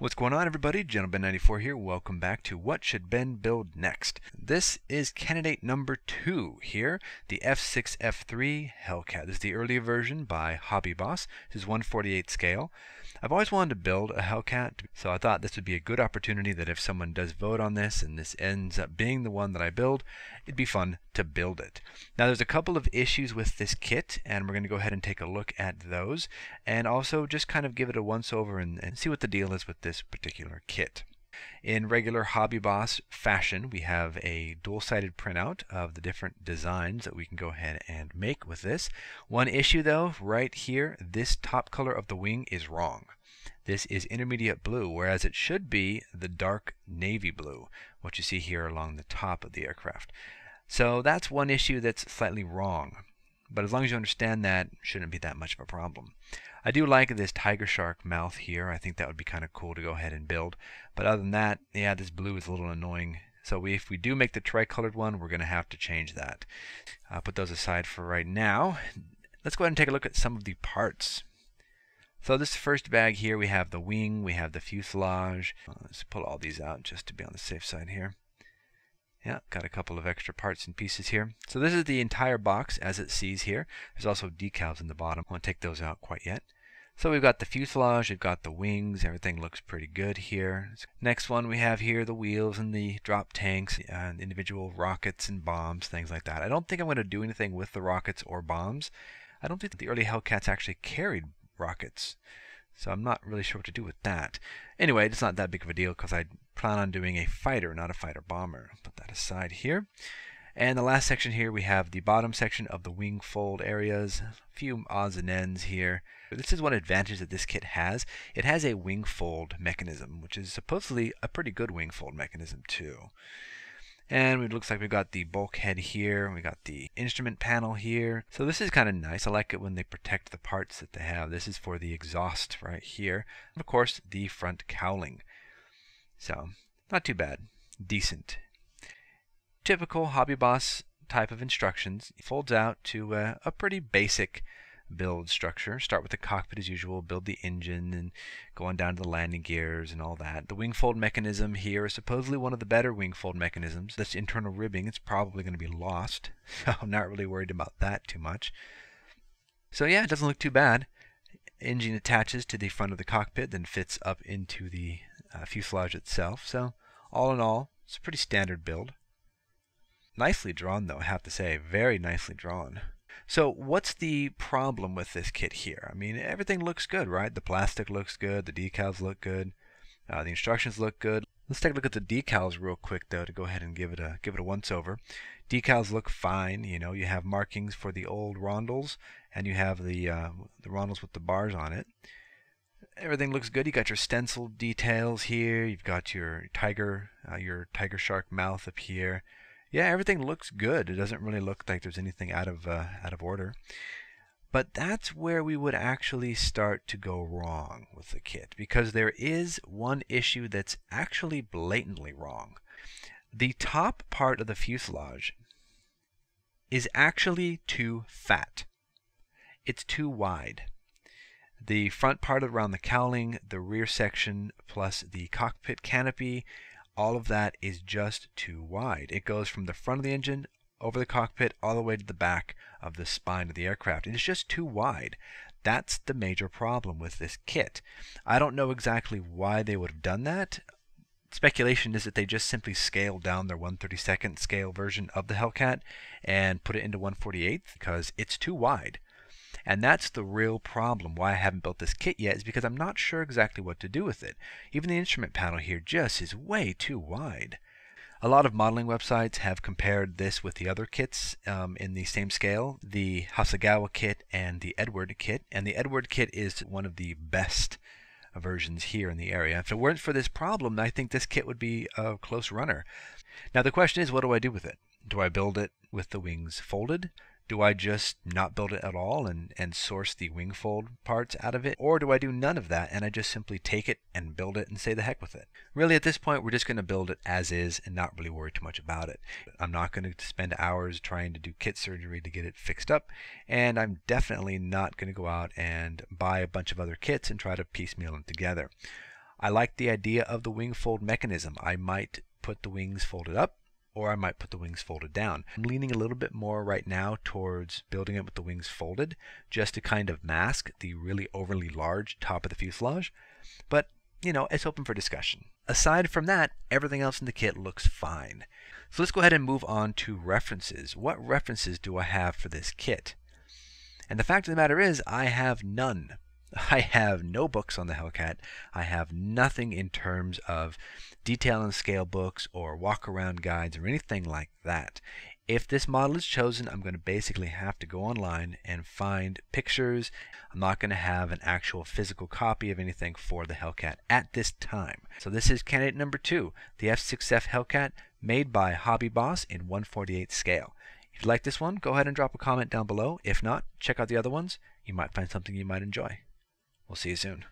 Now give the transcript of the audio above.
What's going on, everybody? GentleBen94 here. Welcome back to What Should Ben Build Next? This is candidate number 2 here, the F6F-3 Hellcat. This is the earlier version by Hobby Boss. This is 1/48 scale. I've always wanted to build a Hellcat, so I thought this would be a good opportunity that if someone does vote on this and this ends up being the one that I build, it'd be fun to build it. Now there's a couple of issues with this kit, and we're going to go ahead and take a look at those, and also just kind of give it a once-over and see what the deal is with this particular kit. In regular Hobby Boss fashion, we have a dual-sided printout of the different designs that we can go ahead and make with this. One issue though, right here, this top color of the wing is wrong. This is intermediate blue, whereas it should be the dark navy blue, what you see here along the top of the aircraft. So that's one issue that's slightly wrong. But as long as you understand that, it shouldn't be that much of a problem. I do like this tiger shark mouth here. I think that would be kind of cool to go ahead and build. But other than that, yeah, this blue is a little annoying. So if we do make the tricolored one, we're going to have to change that. I'll put those aside for right now. Let's go ahead and take a look at some of the parts. So this first bag here, we have the wing, we have the fuselage. Let's pull all these out just to be on the safe side here. Yeah, got a couple of extra parts and pieces here. So this is the entire box as it sees here. There's also decals in the bottom. I won't take those out quite yet. So we've got the fuselage, we've got the wings, everything looks pretty good here. Next one we have here the wheels and the drop tanks and individual rockets and bombs, things like that. I don't think I'm going to do anything with the rockets or bombs. I don't think the early Hellcats actually carried rockets. So I'm not really sure what to do with that. Anyway, it's not that big of a deal because I plan on doing a fighter, not a fighter bomber. Put that aside here. And the last section here, we have the bottom section of the wing fold areas. A few odds and ends here. This is one advantage that this kit has. It has a wing fold mechanism, which is supposedly a pretty good wing fold mechanism too. And it looks like we've got the bulkhead here. We got the instrument panel here. So this is kind of nice. I like it when they protect the parts that they have. This is for the exhaust right here. And of course, the front cowling. So, not too bad. Decent. Typical Hobby Boss type of instructions. It folds out to a pretty basic build structure. Start with the cockpit as usual, build the engine, and go on down to the landing gears and all that. The wing fold mechanism here is supposedly one of the better wing fold mechanisms. This internal ribbing, it's probably going to be lost, so I'm not really worried about that too much. So yeah, it doesn't look too bad. Engine attaches to the front of the cockpit, then fits up into the fuselage itself. So all in all, it's a pretty standard build. Nicely drawn though, I have to say, very nicely drawn. So what's the problem with this kit here? I mean, everything looks good, right? The plastic looks good, the decals look good, the instructions look good. Let's take a look at the decals real quick though to go ahead and give it a once over. Decals look fine. You know, you have markings for the old rondels, and you have the rondels with the bars on it. Everything looks good. You got your stencil details here. You've got your tiger shark mouth up here. Yeah, everything looks good. It doesn't really look like there's anything out of order. But that's where we would actually start to go wrong with the kit, because there is one issue that's actually blatantly wrong. The top part of the fuselage is actually too fat. It's too wide. The front part around the cowling, the rear section, plus the cockpit canopy, all of that is just too wide. It goes from the front of the engine over the cockpit all the way to the back of the spine of the aircraft. It's just too wide. That's the major problem with this kit. I don't know exactly why they would have done that. Speculation is that they just simply scaled down their 1/32nd scale version of the Hellcat and put it into 1/48 because it's too wide. And that's the real problem why I haven't built this kit yet, is because I'm not sure exactly what to do with it. Even the instrument panel here just is way too wide. A lot of modeling websites have compared this with the other kits in the same scale, the Hasegawa kit and the Edward kit. And the Edward kit is one of the best versions here in the area. If it weren't for this problem, I think this kit would be a close runner. Now the question is, what do I do with it? Do I build it with the wings folded? Do I just not build it at all and source the wing fold parts out of it? Or do I do none of that and I just simply take it and build it and say the heck with it? Really, at this point, we're just going to build it as is and not really worry too much about it. I'm not going to spend hours trying to do kit surgery to get it fixed up, and I'm definitely not going to go out and buy a bunch of other kits and try to piecemeal them together. I like the idea of the wing fold mechanism. I might put the wings folded up, or I might put the wings folded down. I'm leaning a little bit more right now towards building it with the wings folded, just to kind of mask the really overly large top of the fuselage. But, you know, it's open for discussion. Aside from that, everything else in the kit looks fine. So let's go ahead and move on to references. What references do I have for this kit? And the fact of the matter is, I have none. I have no books on the Hellcat. I have nothing in terms of detail and scale books or walk around guides or anything like that. If this model is chosen, I'm going to basically have to go online and find pictures. I'm not going to have an actual physical copy of anything for the Hellcat at this time. So this is candidate number 2, the F6F Hellcat, made by Hobby Boss in 1/48 scale. If you like this one, go ahead and drop a comment down below. If not, check out the other ones. You might find something you might enjoy. We'll see you soon.